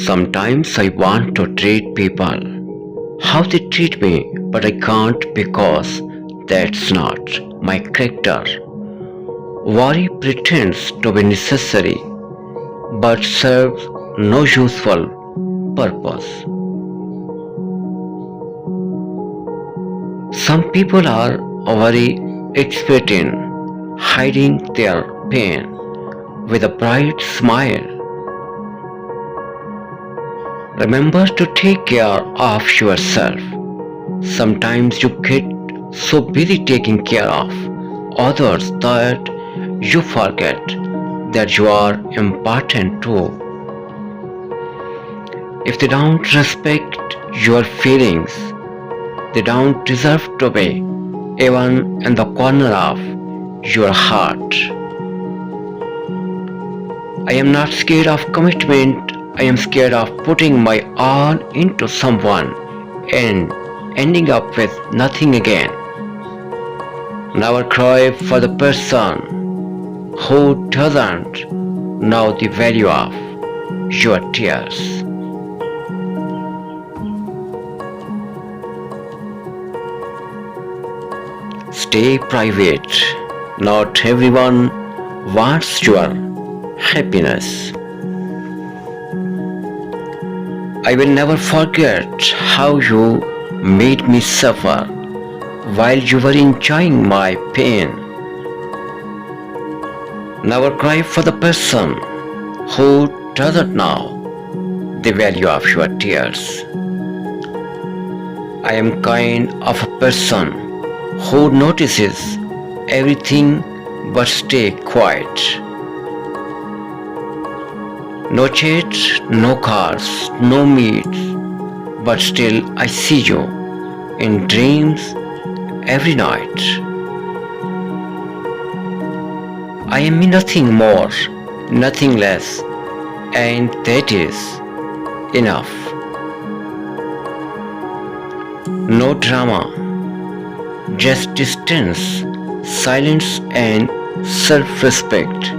Sometimes I want to treat people how they treat me, but I can't because that's not my character. Worry pretends to be necessary but serves no useful purpose. Some people are very expert in hiding their pain with a bright smile. Remember to take care of yourself. Sometimes you get so busy taking care of others that you forget that you are important too. If they don't respect your feelings, they don't deserve to be even in the corner of your heart. I am not scared of commitment. I am scared of putting my all into someone and ending up with nothing again. Never cry for the person who doesn't know the value of your tears. Stay private. Not everyone wants your happiness. I will never forget how you made me suffer while you were enjoying my pain. Never cry for the person who doesn't know the value of your tears. I am kind of a person who notices everything but stay quiet. No chat, no cars, no meets, but still I see you in dreams every night. I am nothing more, nothing less, and that is enough. No drama, just distance, silence and self-respect.